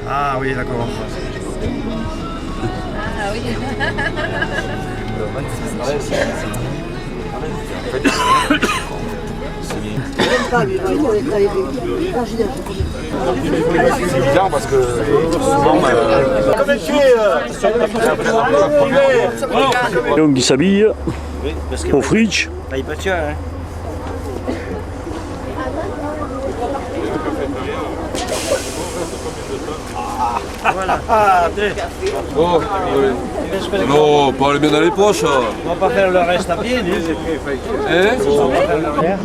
Ah oui, d'accord. Ah oui. C'est bizarre parce que souvent, Donc il s'habille au fridge. il pas cher, hein. Voilà. Ah, Oh, non, pas les mains dans les poches. on va pas faire le reste à pied, nous. Hein? On va faire le reste.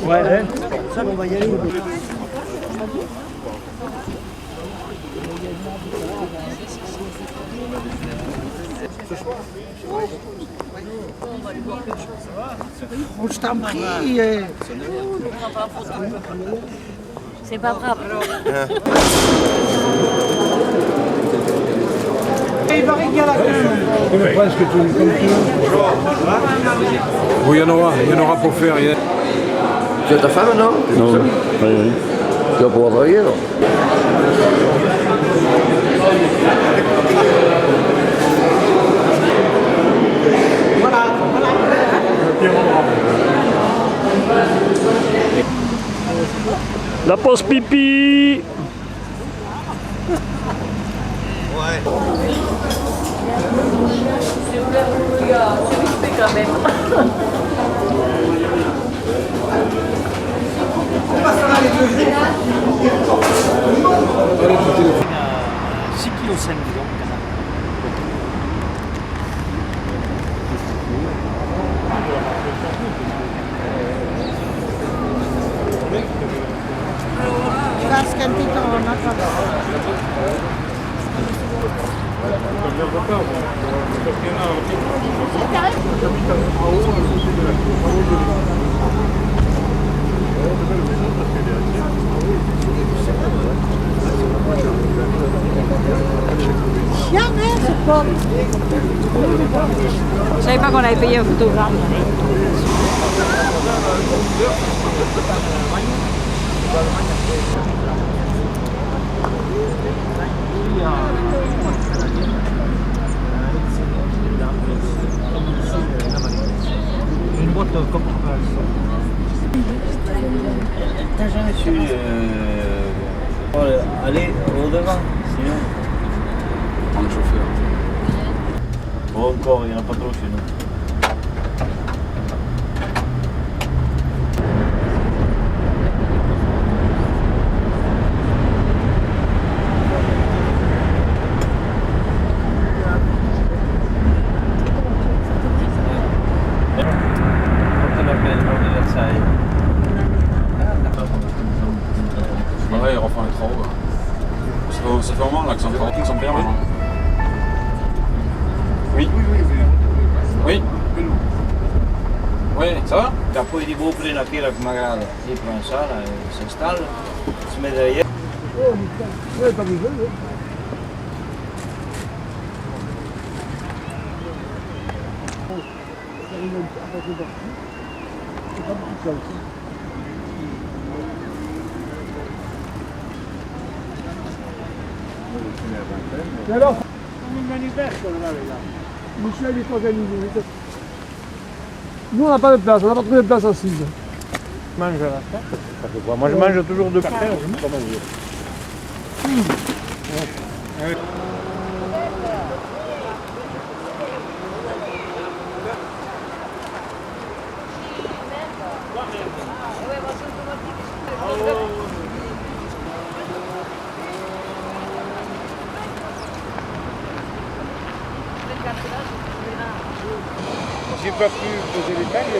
Ouais, hein. Ça, on va y aller. Oh, je t'en prie. C'est pas grave. Oui, il y en aura pour faire. Tu as ta femme, non? Non, oui, oui. Tu vas pouvoir travailler, alors. La pause pipi. C'est vite quand même. 6 kg 5 donc. Je savais pas qu'on avait payé un photographe. Une boîte comme t'as jamais su aller au devant, sinon. Prends le chauffeur. Bon, encore, il n'y en a pas trop chez nous. Pareil, refont les travaux. Ça fait un moment là que son père maintenant. Oui. Oui. Oui, ça va? Poi di Bopri la fiera come grado, si prende in sala, si installa, si mette la Et alors, on manifeste là, les gars. Michel est organisé. Nous, on n'a pas de place, on n'a pas trouvé de place assise. Mange là. Ça fait quoi? Moi, je mange toujours deux cafés, on ne peut pas manger. J'ai pas pu poser les tags, il y a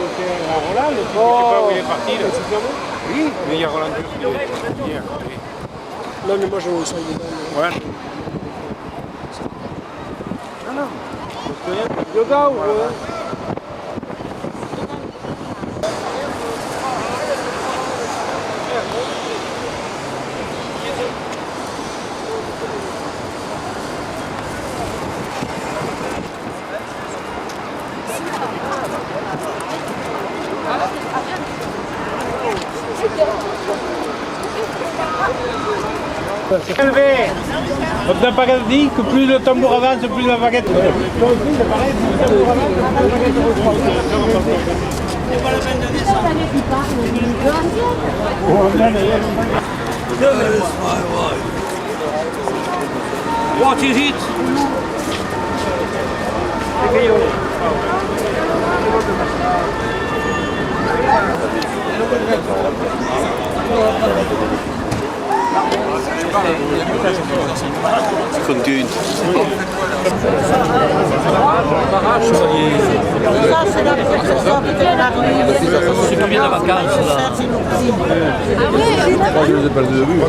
un Roland, le type, je sais pas où il est parti là. Oui, mais il y a Roland qui est hier. Non, mais moi je veux ça. Ouais. Non, non. Yoga ou Levé. Quand la baguette dit que plus le tambour avance, plus la baguette. Donc c'est pareil, plus le tambour avance, plus la baguette reprend. C'est pas la peine de descendre. What is it? Continue. Ça, c'est la procession qui fait la rue. C'est combien de vacances là? C'est nos cousines. Moi, je ne les ai pas de vue.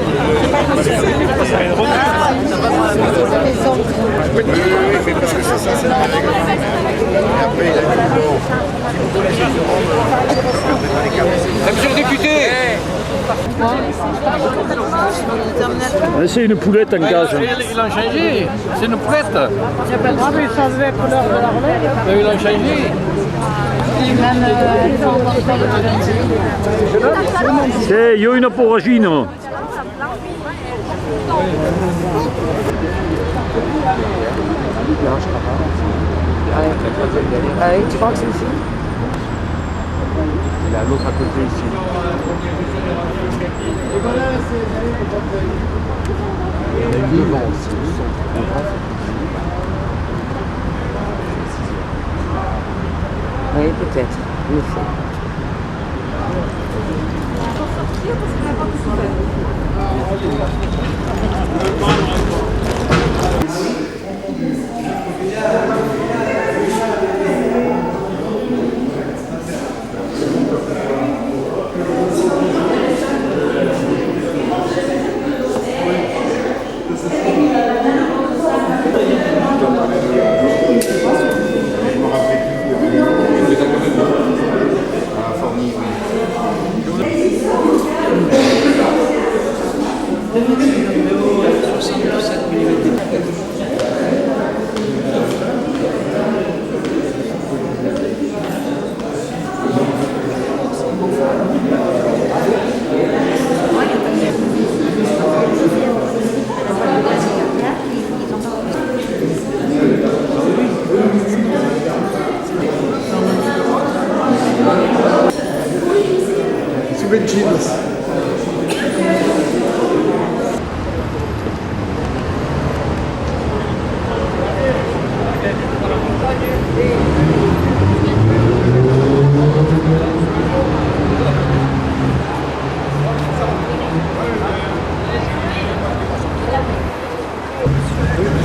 Monsieur le député. C'est une poulette en cage. Ils l'ont changé, c'est une poulette. Ah, mais ça devait être l'heure de la relève. Ils l'ont changé. Il y a une porragine. Tu crois que c'est ici? Il y a l'autre à côté ici. Il y en a une devant aussi. Oui, peut-être. Une fois.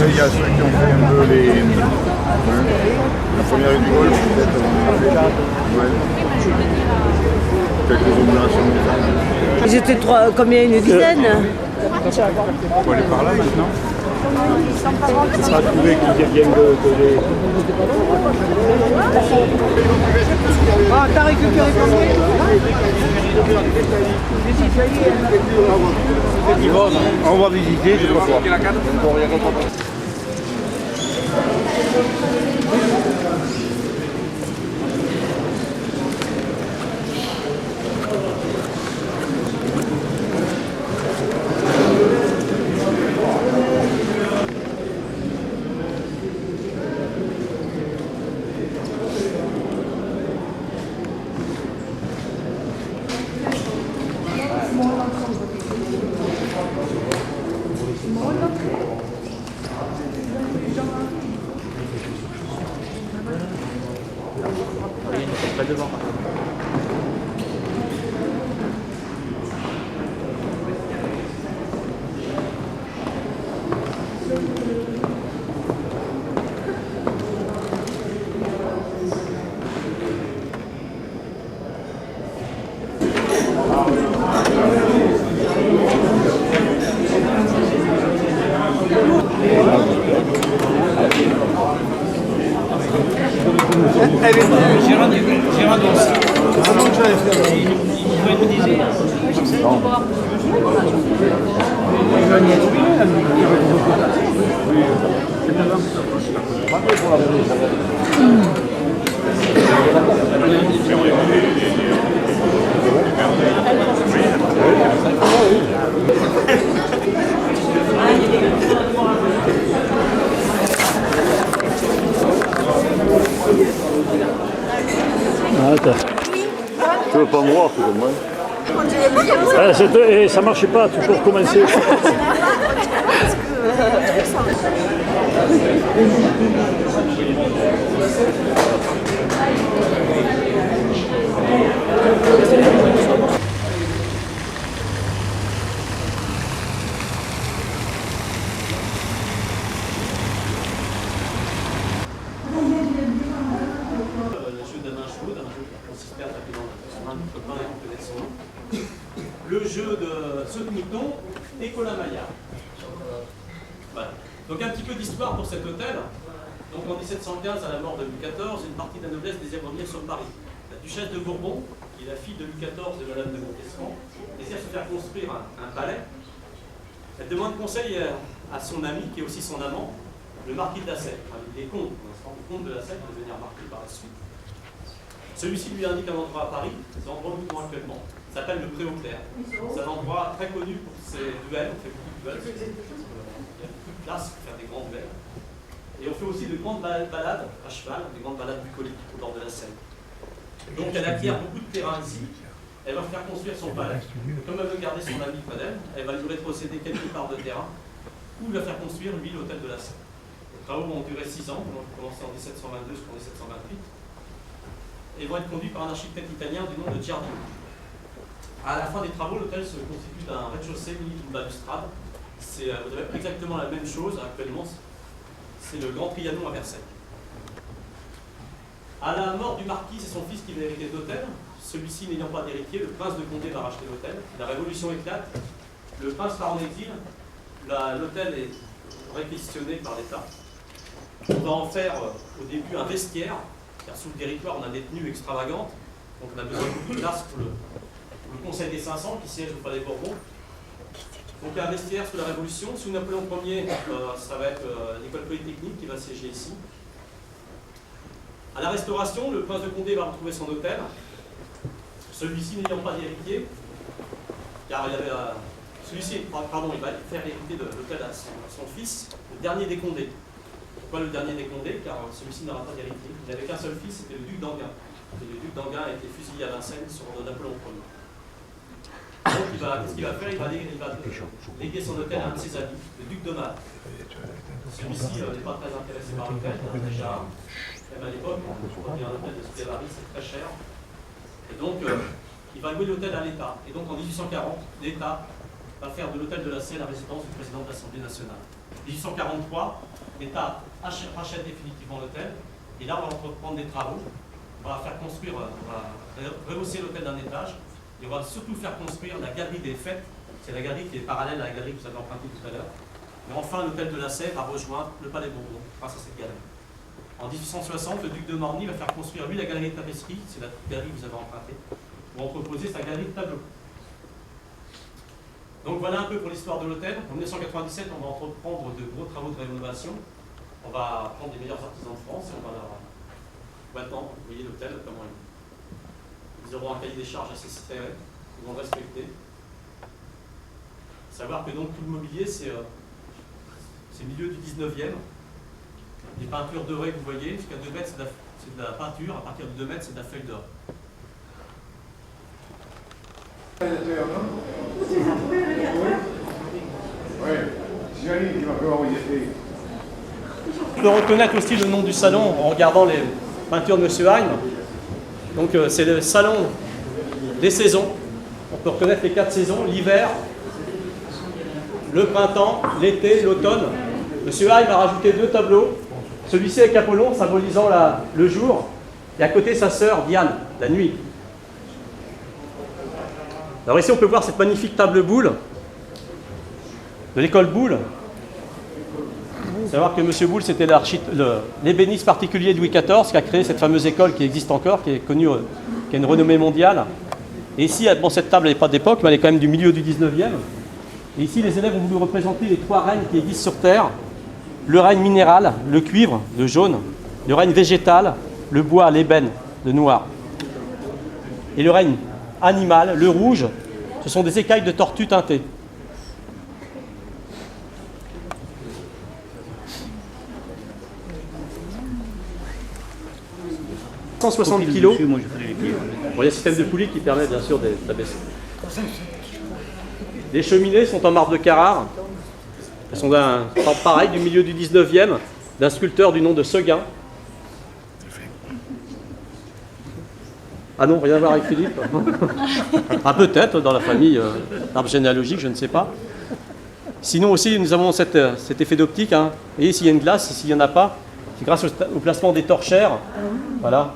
Il y a ceux qui ont fait un peu la première du golf, peut-être. Ouais. Quelques ondulations. Ils étaient combien? Une dizaine? On va aller par là maintenant. On va trouver qu'il y a bien de les... Ah, t'as récupéré combien? On va visiter, je crois. pas moi, c'est comme moi. Et ça marchait pas, toujours commencer. Le jeu de la main chaude, un jeu qui consistait à taper dans son main de copain et on connaît son nom. Le jeu de saut de mouton et Colin-Maillard. Voilà. Donc un petit peu d'histoire pour cet hôtel. Donc en 1715, à la mort de Louis XIV, une partie de la noblesse désire revenir sur Paris. La duchesse de Bourbon, qui est la fille de Louis XIV et de Madame de Montespan, désire se faire construire un palais. Elle demande conseil à son ami, qui est aussi son amant, le marquis de la Selle. Enfin, il est comte pour l'instant, le comte de la Selle, qui va devenir marquis par la suite. Celui-ci lui indique un endroit à Paris, c'est l'endroit où nous sommes actuellement. Ça s'appelle le Pré-aux-Clercs. C'est un endroit très connu pour ses duels, on fait beaucoup de duels. Il y a beaucoup de place pour faire des grands duels. Et on fait aussi de grandes balades à cheval, des grandes balades bucoliques au bord de la Seine. Donc elle acquiert beaucoup de terrain ici. Elle va faire construire son palais. Comme elle veut garder son ami près d'elle, elle va lui rétrocéder quelques parts de terrain ou lui faire construire, lui, l'hôtel de la Seine. Les travaux vont durer 6 ans, vont commencer en 1722 jusqu'en 1728. Et vont être conduits par un architecte italien du nom de Giardino. À la fin des travaux, l'hôtel se constitue d'un rez-de-chaussée muni d'une balustrade. Vous avez exactement la même chose actuellement. C'est le Grand Trianon à Versailles. À la mort du marquis, c'est son fils qui va hériter de l'hôtel. Celui-ci n'ayant pas d'héritier, le prince de Condé va racheter l'hôtel. La révolution éclate. Le prince part en exil. L'hôtel est réquisitionné par l'État. On va en faire au début un vestiaire, car sous le territoire on a des tenues extravagantes. Donc on a besoin de beaucoup de place pour le Conseil des 500 qui siège au Palais Bourbon. Donc il y a un vestiaire sous la Révolution. Sous Napoléon Ier, ça va être l'école polytechnique qui va siéger ici. À la Restauration, le prince de Condé va retrouver son hôtel. Celui-ci n'ayant pas d'héritier, car il y avait celui-ci, pardon, il va faire hériter de l'hôtel à son fils, le dernier des Condés. Pourquoi le dernier des Condés? Car celui-ci n'aura pas d'héritier. Il n'avait qu'un seul fils, c'était le duc d'Enghien. Et le duc d'Enghien a été fusillé à Vincennes sur ordre de Napoléon Ier. Donc qu'est-ce qu'il va faire? Il va léguer son hôtel à un de ses amis, le duc de Malte. Celui-ci n'est pas très intéressé par l'hôtel, déjà, même à l'époque, quand il y a un hôtel de Stéphanie, c'est très cher. Et donc, il va louer l'hôtel à l'État. Et donc, en 1840, l'État va faire de l'hôtel de la Seine la résidence du président de l'Assemblée nationale. En 1843, l'État rachète définitivement l'hôtel. Et là, on va entreprendre des travaux. On va faire construire, on va rehausser l'hôtel d'un étage. Et on va surtout faire construire la galerie des fêtes. C'est la galerie qui est parallèle à la galerie que vous avez empruntée tout à l'heure. Et enfin, l'hôtel de la Sèvre va rejoindre le Palais Bourbon grâce à cette galerie. En 1860, le duc de Morny va faire construire, lui, la galerie de tapisserie, c'est la galerie que vous avez empruntée, pour entreposer sa galerie de tableaux. Donc voilà un peu pour l'histoire de l'hôtel. En 1997, on va entreprendre de gros travaux de rénovation. On va prendre les meilleurs artisans de France et on va leur... Maintenant, vous voyez l'hôtel, comment ils auront un cahier des charges assez serré, ils vont le respecter. Savoir que donc tout le mobilier, c'est milieu du 19e. Les peintures dorées que vous voyez, jusqu'à 2 mètres, c'est de la peinture, à partir de 2 mètres, c'est de la feuille d'or. On peut reconnaître aussi le nom du salon en regardant les peintures de M. Heim. Donc c'est le salon des saisons. On peut reconnaître les 4 saisons, l'hiver, le printemps, l'été, l'automne. M. Heim a rajouté 2 tableaux. Celui-ci avec Apollon, symbolisant le jour, et à côté sa sœur Diane, la nuit. Alors ici on peut voir cette magnifique table boule de l'école Boulle. Savoir que M. Boulle, c'était l'ébéniste particulier de Louis XIV qui a créé cette fameuse école qui existe encore, qui est connue, qui a une renommée mondiale. Et ici, bon, cette table n'est pas d'époque, mais elle est quand même du milieu du 19e. Et ici, les élèves ont voulu représenter les 3 règnes qui existent sur Terre. Le règne minéral, le cuivre, le jaune. Le règne végétal, le bois, l'ébène, le noir. Et le règne animal, le rouge, ce sont des écailles de tortue teintées. « 160 kg, Bon, il y a un système de poulies qui permet bien sûr d'abaisser. Les cheminées sont en marbre de Carrare. Elles sont d'un temps pareil, du milieu du 19e, d'un sculpteur du nom de Seguin. Ah non, rien à voir avec Philippe. Ah peut-être, dans la famille, arbre généalogique, je ne sais pas. Sinon aussi, nous avons cet effet d'optique. Hein. Vous voyez, s'il y a une glace, s'il n'y en a pas, c'est grâce au placement des torchères. Voilà.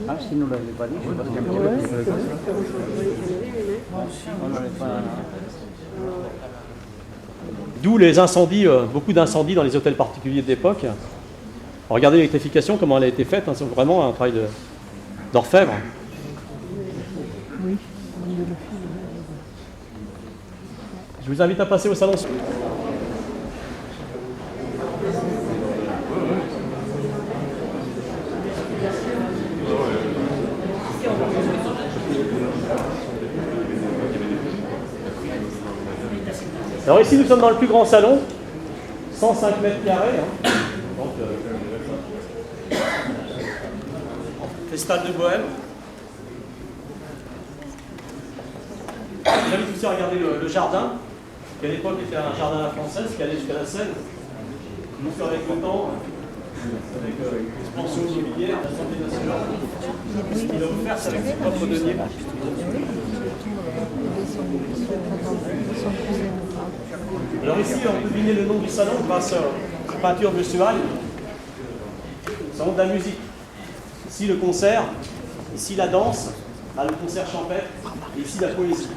Ah, si nous ne l'avons pas dit, je sais pas ce qu'il y a. D'où les incendies, beaucoup d'incendies dans les hôtels particuliers de l'époque. Regardez l'électrification, comment elle a été faite, hein, c'est vraiment un travail d'orfèvre. Je vous invite à passer au salon. Alors ici, nous sommes dans le plus grand salon, 105 mètres carrés. Hein. Donc, festival de Bohème. J'invite aussi à regarder le jardin, qui à l'époque était un jardin à la française, qui allait jusqu'à la Seine. Nous sommes avec le temps, avec l'expansion immobilière, l'Assemblée nationale. Il va vous faire ça avec ses propres deniers. Alors ici, on peut deviner le nom du salon grâce aux peintures de Sual. Salon de la musique. Ici le concert, ici la danse, là le concert champêtre, et ici la poésie.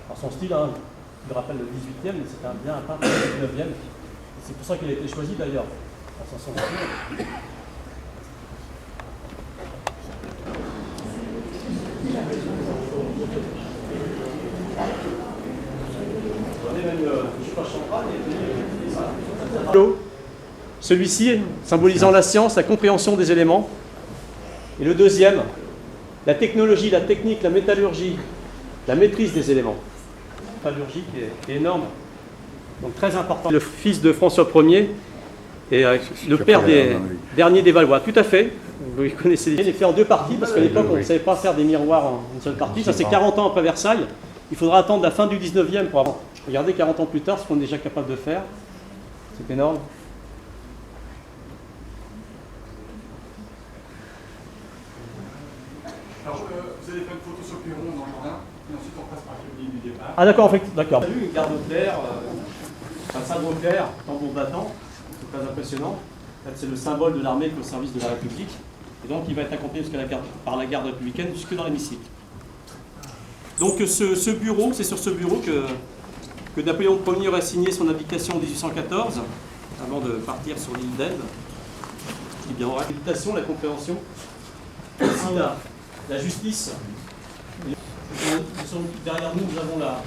Alors son style, hein, il rappelle le 18e, mais c'est bien un peintre du 19e. C'est pour ça qu'il a été choisi d'ailleurs. Son style. Celui-ci symbolisant la science, la compréhension des éléments. Et le deuxième, la technologie, la technique, la métallurgie, la maîtrise des éléments. La métallurgie qui est énorme, donc très important. Le fils de François Ier et le père des derniers des Valois. Tout à fait, vous connaissez. Il est fait en deux parties parce qu'à l'époque on ne savait pas faire des miroirs en une seule partie. Ça c'est 40 ans après Versailles. Il faudra attendre la fin du 19e pour avoir. Regardez 40 ans plus tard ce qu'on est déjà capable de faire. C'est énorme. Alors, vous allez faire une photo sur le perron dans le jardin, et ensuite on passe par le ligne du départ. Ah d'accord, en fait, d'accord. On a eu une garde au clair, un sabre au clair, tambour battant, c'est très impressionnant. En fait, c'est le symbole de l'armée qui est au service de la République. Et donc il va être accompagné par la garde républicaine jusque dans l'hémicycle. Donc ce bureau, c'est sur ce bureau que Napoléon Ier aurait signé son abdication en 1814, avant de partir sur l'île d'Elbe. Et bien, la méditation, la compréhension, aussi la justice. Derrière nous, nous avons la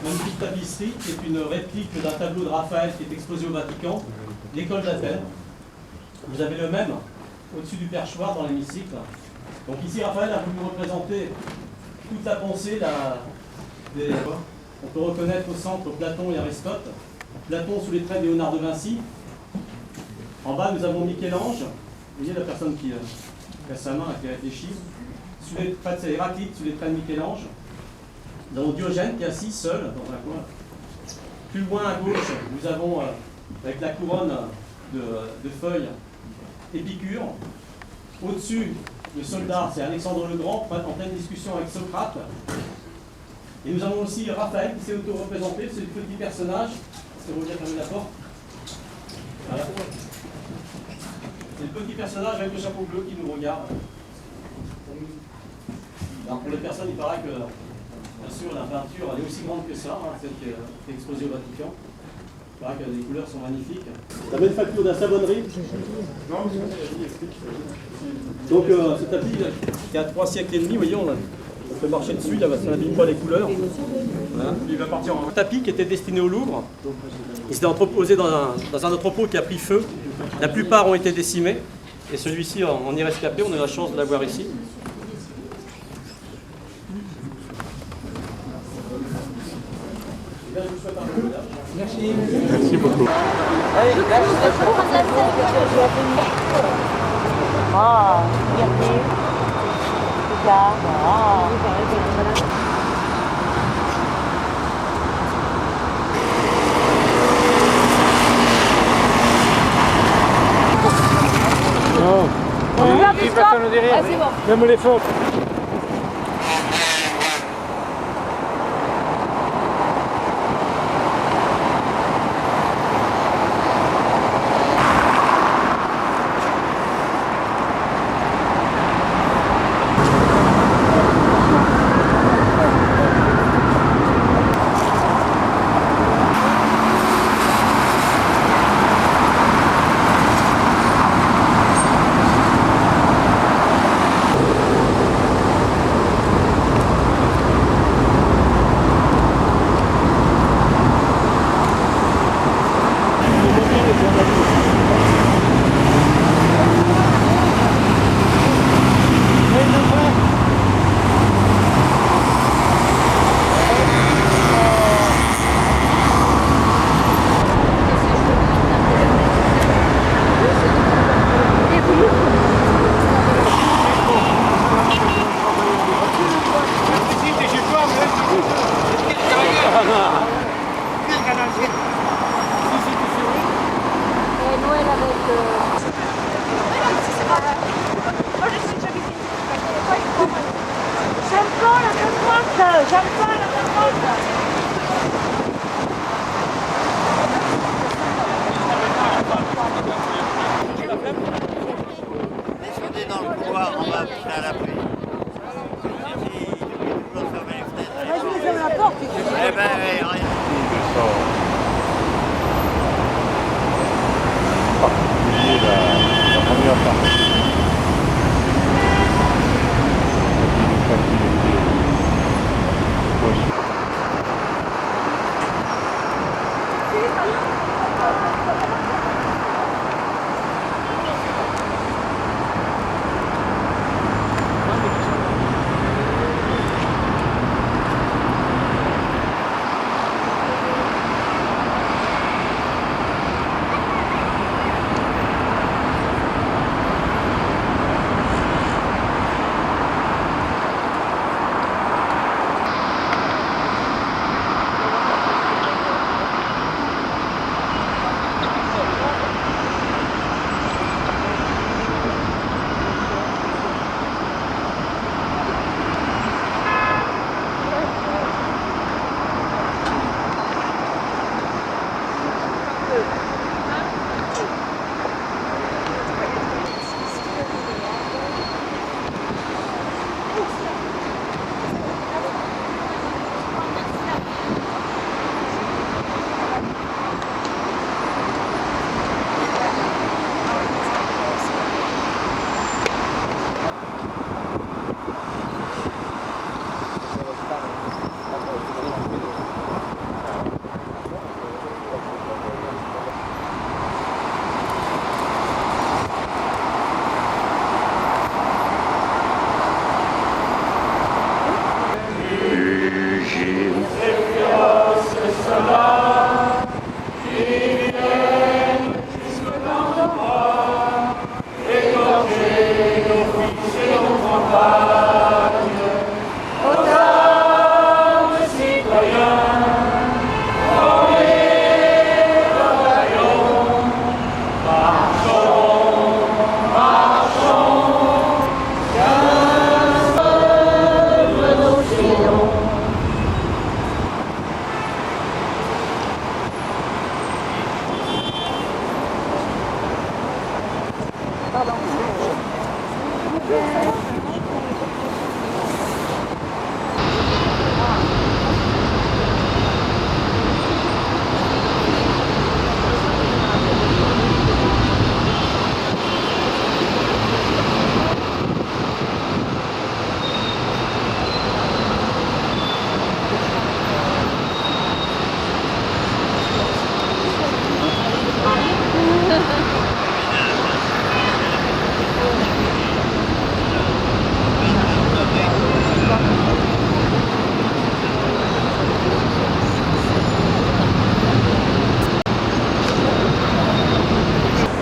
magnifique tapisserie, qui est une réplique d'un tableau de Raphaël qui est exposé au Vatican, l'école d'Athènes. Vous avez le même au-dessus du perchoir dans l'hémicycle. Donc ici, Raphaël a voulu représenter toute la pensée. On peut reconnaître au centre Platon et Aristote. Platon sous les traits de Léonard de Vinci. En bas, nous avons Michel-Ange. Vous voyez la personne qui a sa main et qui réfléchit. Sous les traits, c'est Héraclite, sous les traits de Michel-Ange. Nous avons Diogène qui est assis seul dans un coin. Plus loin à gauche, nous avons, avec la couronne de feuilles, Épicure. Au-dessus, le soldat, c'est Alexandre le Grand, en pleine discussion avec Socrate. Et nous avons aussi Raphaël qui s'est auto-représenté, c'est le petit personnage. Est-ce que vous voulez fermer la porte? Voilà. C'est le petit personnage avec le chapeau bleu qui nous regarde. Alors pour les personnes, il paraît que, bien sûr, la peinture, elle est aussi grande que ça, hein, celle qui est exposée au Vatican. Il paraît que les couleurs sont magnifiques. La manufacture de la savonnerie. Donc ce tapis, qui a 3 siècles et demi, voyons, on peut marcher dessus, ça n'abîme pas les couleurs. Voilà. Il va partir en tapis qui était destiné au Louvre. Il s'était entreposé dans un entrepôt qui a pris feu. La plupart ont été décimés. Et celui-ci, on y rescapé, on a la chance de l'avoir ici. Merci beaucoup. Ah, regardez. Regarde. Ah. Non. Personne ne dit rien. Même les phoques. Descendez dans le couloir, on va à l'abri. Vas-y, ferme la porte. Eh ben, rien. La première partie.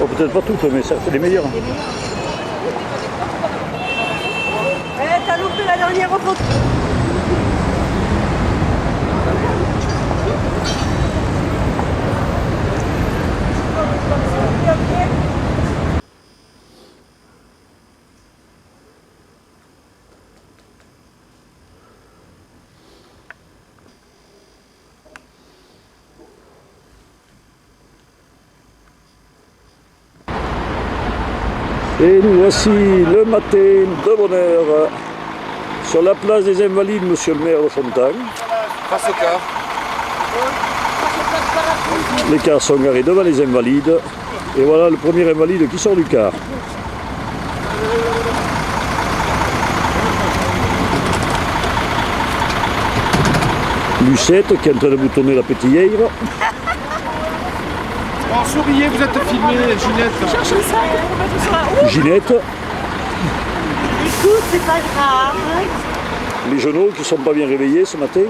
Oh, peut-être pas toutes, mais ça, c'est les meilleurs. Eh, t'as loupé la dernière rencontre. Et nous voici le matin de bonne heure sur la place des Invalides, monsieur le maire de Fontaine. Face au car. Les cars sont garés devant les Invalides. Et voilà le premier Invalide qui sort du car. Lucette qui est en train de boutonner la pétillère. Oh, souriez, vous êtes filmé, Ginette. Cherche ça pour mettre sur la... Ginette. Écoute, c'est pas grave. Les genoux qui ne sont pas bien réveillés ce matin.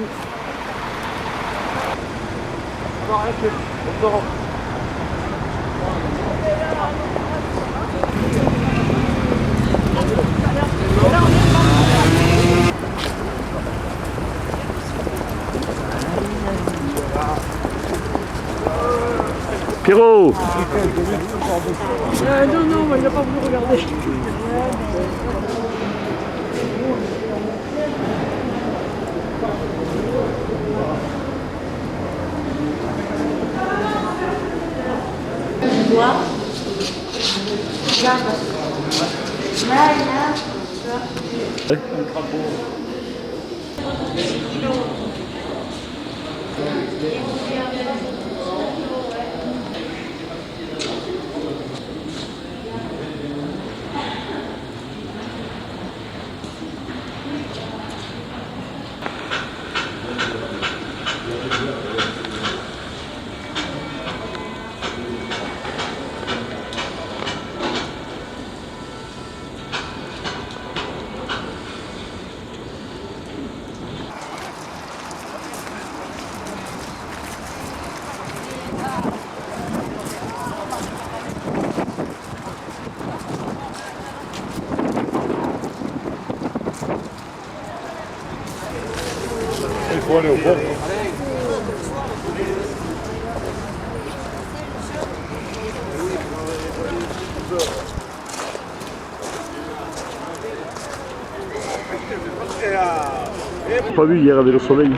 Pierrot. Non, non, il n'a pas voulu regarder. Tu vois? Regarde. Là, là. Il faut aller au fond. Pas vu hier avec le soleil.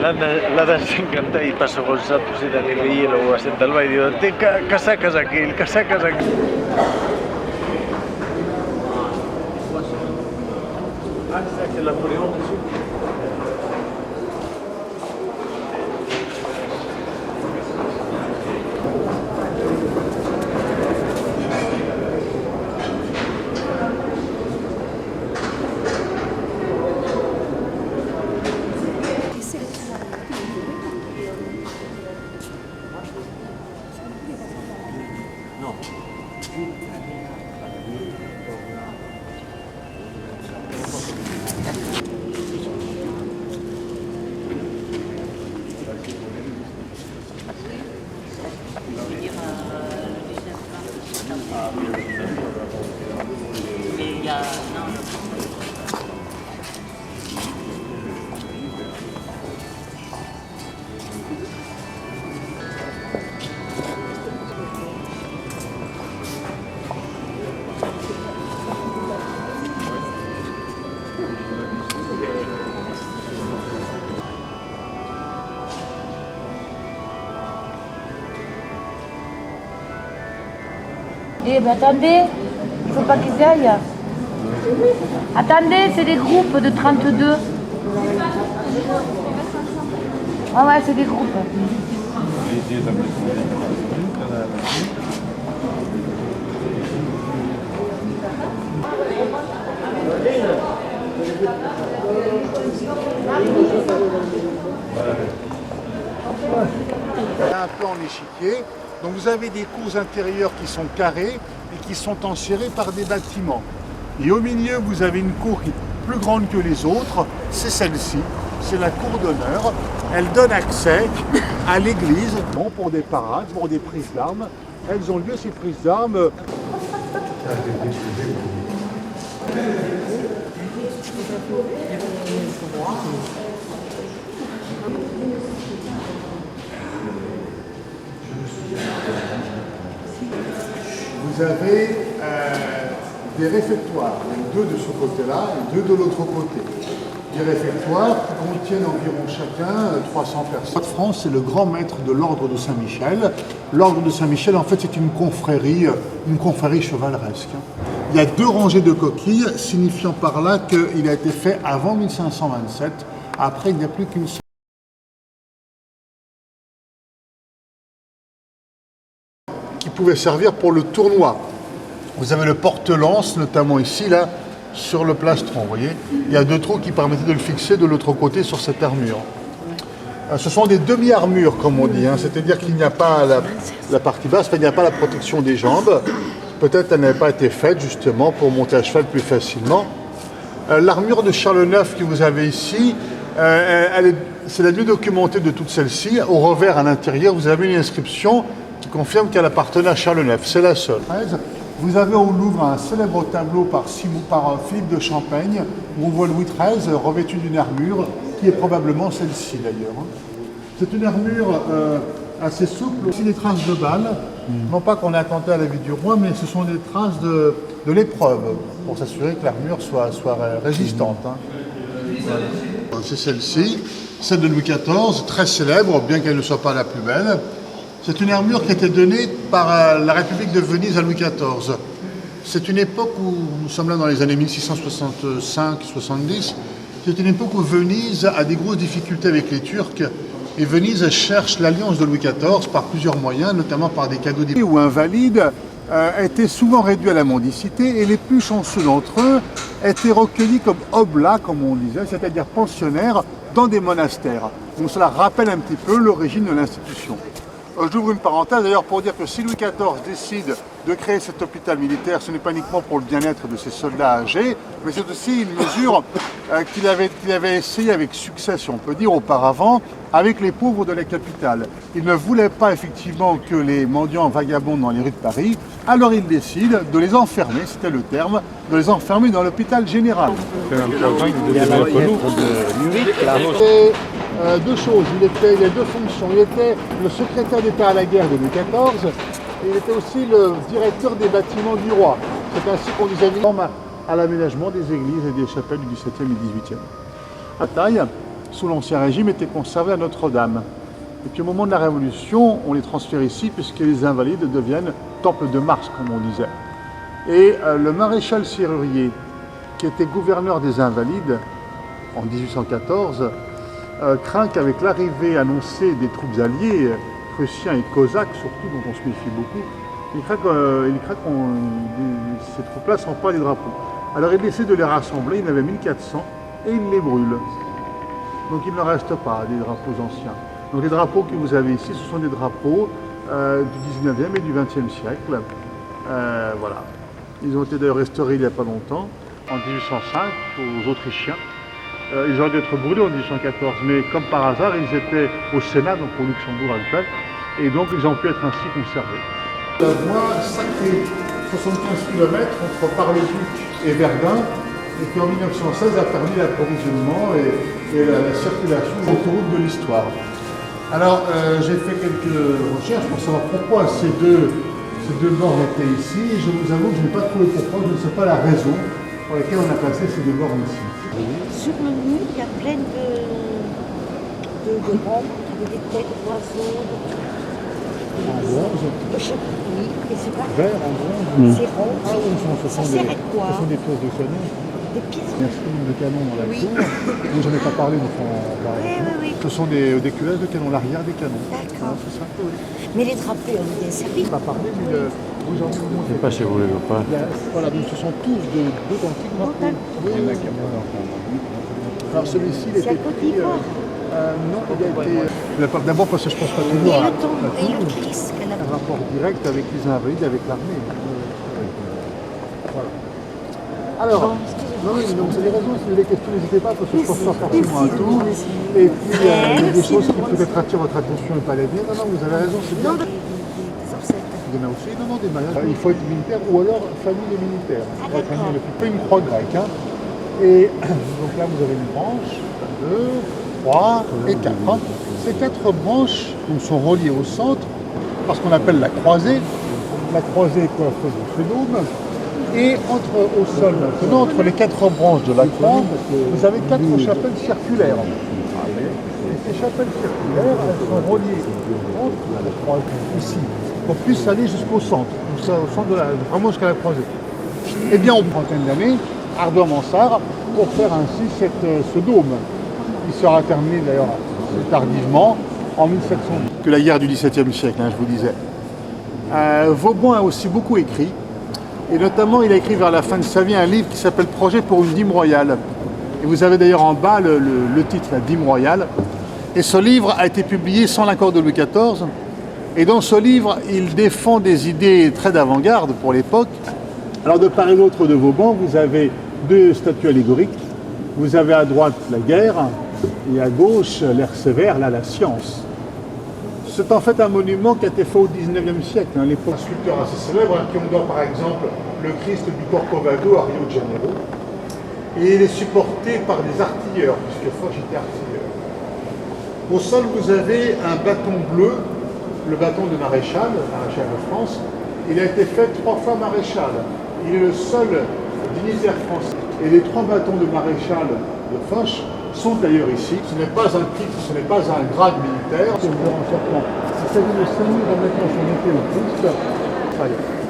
L'ha desencantat i passa segons sap si d'arribar i luego senta el ball i diu té casacas aquí, casacas aquí. Ah, c'est ça que c'est Napoléon dessus. Eh ben attendez, il faut pas qu'ils aillent. Attendez, c'est des groupes de 32. Ah ouais, c'est des groupes. Un peu en échiquier. Donc vous avez des cours intérieures qui sont carrées et qui sont enserrées par des bâtiments. Et au milieu, vous avez une cour qui est plus grande que les autres, c'est celle-ci, c'est la cour d'honneur. Elle donne accès à l'église pour des parades, pour des prises d'armes. Elles ont lieu, ces prises d'armes. Vous avez des réfectoires, deux de ce côté-là et deux de l'autre côté. Des réfectoires qui contiennent environ chacun 300 personnes. France, c'est le grand maître de l'ordre de Saint-Michel. L'ordre de Saint-Michel, en fait, c'est une confrérie chevaleresque. Il y a 2 rangées de coquilles, signifiant par là qu'il a été fait avant 1527. Après, il n'y a plus qu'une seule. Qui pouvait servir pour le tournoi. Vous avez le porte-lance, notamment ici, là, sur le plastron, vous voyez. Il y a 2 trous qui permettaient de le fixer de l'autre côté sur cette armure. Ce sont des demi-armures, comme on dit, hein. C'est-à-dire qu'il n'y a pas la partie basse, il n'y a pas la protection des jambes. Peut-être elle n'avait pas été faite, justement, pour monter à cheval plus facilement. L'armure de Charles IX que vous avez ici, c'est la mieux documentée de toutes celles-ci. Au revers, à l'intérieur, vous avez une inscription qui confirme qu'elle appartenait à Charles IX. C'est la seule. Vous avez au Louvre un célèbre tableau par Philippe de Champaigne, où on voit Louis XIII revêtu d'une armure, qui est probablement celle-ci d'ailleurs. C'est une armure assez souple, aussi des traces de balles. Non pas qu'on ait attenté à la vie du roi, mais ce sont des traces de l'épreuve, pour s'assurer que l'armure soit résistante. Hein. Voilà. C'est celle-ci, celle de Louis XIV, très célèbre, bien qu'elle ne soit pas la plus belle. C'est une armure qui a été donnée par la République de Venise à Louis XIV. C'est une époque où, nous sommes là dans les années 1665-70, c'est une époque où Venise a des grosses difficultés avec les Turcs. Et Venise cherche l'alliance de Louis XIV par plusieurs moyens, notamment par des cadeaux ou invalides, étaient souvent réduits à la mendicité et les plus chanceux d'entre eux étaient recueillis comme oblats, comme on disait, c'est-à-dire pensionnaires dans des monastères. Donc cela rappelle un petit peu l'origine de l'institution. J'ouvre une parenthèse d'ailleurs pour dire que si Louis XIV décide de créer cet hôpital militaire, ce n'est pas uniquement pour le bien-être de ses soldats âgés, mais c'est aussi une mesure qu'il avait essayé avec succès, si on peut dire, auparavant, avec les pauvres de la capitale. Il ne voulait pas effectivement que les mendiants vagabondent dans les rues de Paris, alors il décide de les enfermer, c'était le terme, de les enfermer dans l'hôpital général. Deux choses, il a 2 fonctions. Il était le secrétaire d'État à la guerre de Louis XIV et il était aussi le directeur des bâtiments du roi. C'est ainsi qu'on disait à l'aménagement des églises et des chapelles du XVIIe et XVIIIe. La taille, sous l'Ancien Régime, était conservée à Notre-Dame. Et puis au moment de la Révolution, on les transfère ici puisque les Invalides deviennent Temple de Mars, comme on disait. Et le maréchal Serrurier, qui était gouverneur des Invalides en 1814, craint qu'avec l'arrivée annoncée des troupes alliées, prussiens et cosaques surtout, dont on se méfie beaucoup, il craint que ces troupes-là s'emparent des drapeaux. Alors il décide de les rassembler, il y en avait 1400, et il les brûle. Donc il ne reste pas des drapeaux anciens. Donc les drapeaux que vous avez ici, ce sont des drapeaux du 19e et du 20e siècle. Voilà. Ils ont été d'ailleurs restaurés il n'y a pas longtemps, en 1805, aux Autrichiens. Ils auraient dû être brûlés en 1814, mais comme par hasard, ils étaient au Sénat, donc au Luxembourg actuel, et donc ils ont pu être ainsi conservés. La voie sacrée, 75 km entre Bar-le-Duc et Verdun, et qui en 1916 a permis l'approvisionnement et la circulation des autoroutes de l'histoire. Alors, j'ai fait quelques recherches pour savoir pourquoi ces deux bornes étaient ici, et je vous avoue que je n'ai pas trouvé pourquoi, je ne sais pas la raison pour laquelle on a placé ces 2 bornes ici. Sur le mur, il y a plein de ronds, avec des têtes d'oiseaux. En bronze? Oui, et c'est pas vert en bronze? C'est rond. Ah oui, ça sert à quoi? Ce sont des pièces de canon. Des pièces de canon dans la cour. Mais j'en ai pas parlé, donc oui. Ce sont des culasses de canon, l'arrière des canons. D'accord. C'est ça, oui. Mais les drapeaux, on est bien servis. On n'a pas parlé, mais vous en avez Je ne sais pas si vous voulez ou pas. Voilà, donc ce sont tous d'authentiques drapeaux. Alors celui-ci, il était écrit Non, il a été... D'abord parce que je pense pas toujours à un rapport direct avec les invalides, avec l'armée. Voilà. Alors, non, vous avez raison, si vous avez des questions, n'hésitez pas, parce que je ne pense pas forcément à tout. Et puis, il y a des choses qui peut-être attirent votre attention et pas les miennes. Non, vous avez raison, c'est bien. Il y en a aussi, des mariages. Il faut être militaire ou alors famille des militaires. Pas une croix grecque. Hein. Et donc là, vous avez une branche, 2, 3 et 4. Hein. Ces 4 branches sont reliées au centre, parce qu'on appelle la croisée. La croisée est coiffée de ce dôme. Et au sol, maintenant, entre les 4 branches de la croix, vous avez 4 chapelles circulaires. Et ces chapelles circulaires, elles sont reliées entre la croix ici, pour qu'on puisse aller jusqu'au centre, au centre vraiment jusqu'à la croisée. Eh bien, on prend une trentaine d'années, Ardouin Mansart, pour faire ainsi ce dôme. Il sera terminé d'ailleurs tardivement, en 1700. Que la guerre du XVIIe siècle, hein, je vous disais. Vauban a aussi beaucoup écrit. Et notamment, il a écrit vers la fin de sa vie un livre qui s'appelle « Projet pour une dîme royale ». Et vous avez d'ailleurs en bas le titre, la dîme royale. Et ce livre a été publié sans l'accord de Louis XIV. Et dans ce livre, il défend des idées très d'avant-garde pour l'époque. Alors de part et d'autre de Vauban, vous avez 2 statues allégoriques. Vous avez à droite la guerre et à gauche l'air sévère, là la science. C'est en fait un monument qui a été fait au XIXe siècle. Hein. Les sculpteurs assez célèbres, qui ont dans par exemple le Christ du Corcovado à Rio de Janeiro. Et il est supporté par des artilleurs, puisque Foch était artilleur. Au sol, vous avez un bâton bleu, le bâton de maréchal de France. Il a été fait 3 fois maréchal. Il est le seul dignitaire français. Et les 3 bâtons de maréchal de Foch sont d'ailleurs ici. Ce n'est pas un titre, ce n'est pas un grade militaire. Il s'agit de 5 000 remettre son épée au Christ,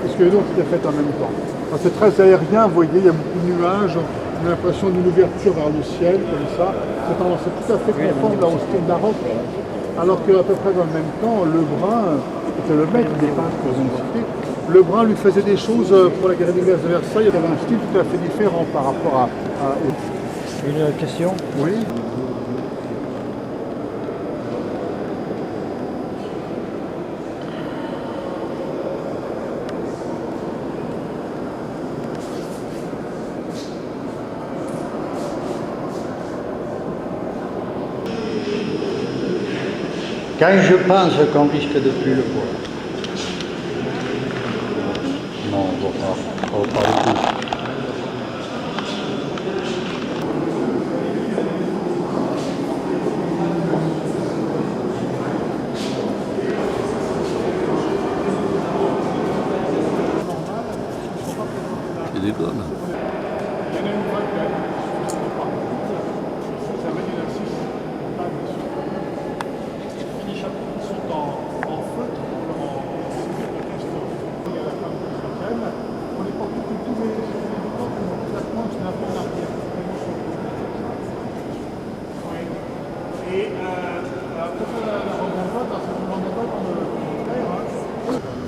puisque les autres étaient faites en même temps. C'est très aérien, vous voyez, il y a beaucoup de nuages, on a l'impression d'une ouverture vers le ciel, comme ça. C'est tout à fait conforme au style baroque, alors qu'à peu près dans le même temps, Lebrun, était le maître des peintres que vous citez, Lebrun lui faisait des choses pour la galerie des glaces de Versailles, il avait un style tout à fait différent par rapport à Une question? Oui. Quand je pense qu'on risque de plus le voir. Non, on va pas le coup. C'est des bonnes.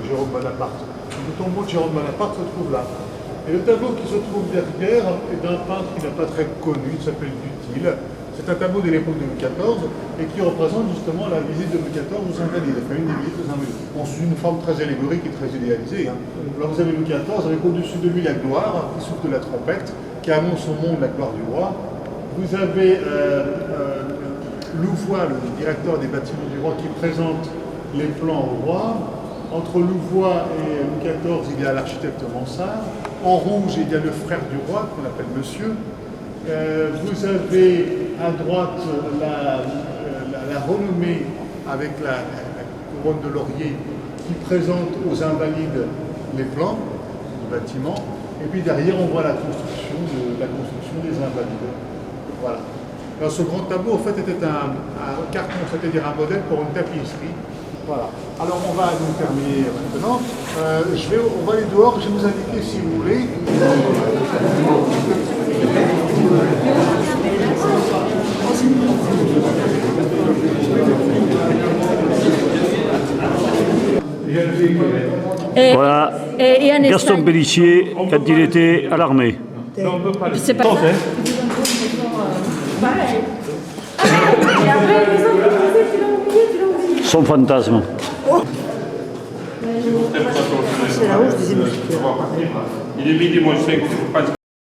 Jérôme Bonaparte. Le tombeau de Jérôme Bonaparte se trouve là. Et le tableau qui se trouve derrière est d'un peintre qui n'est pas très connu, il s'appelle Dutil. C'est un tableau de l'époque de Louis XIV et qui représente justement la visite de Louis XIV aux Invalides. Enfin, une des visites aux Invalides. Bon, sous une forme très allégorique et très idéalisée. Hein. Alors vous avez Louis XIV avec au-dessus de lui la gloire, qui souffle de la trompette, qui annonce au monde la gloire du roi. Vous avez Louvois, le directeur des bâtiments du roi, qui présente les plans au roi. Entre Louvois et Louis XIV, il y a l'architecte Mansart. En rouge, il y a le frère du roi, qu'on appelle Monsieur. Vous avez à droite la renommée avec la couronne de laurier qui présente aux Invalides les plans du bâtiment. Et puis derrière, on voit la construction des Invalides. Voilà. Alors, ce grand tableau, en fait, était un carton, c'est-à-dire un modèle pour une tapisserie. Voilà. Alors, on va donc terminer maintenant. On va aller dehors, je vais vous indiquer si vous voulez. Voilà, Gaston Pellissier, quand il était à l'armée. Non, on peut pas le C'est pas ça. Son fantasme. C'est là où je disais, Il est midi moins 5.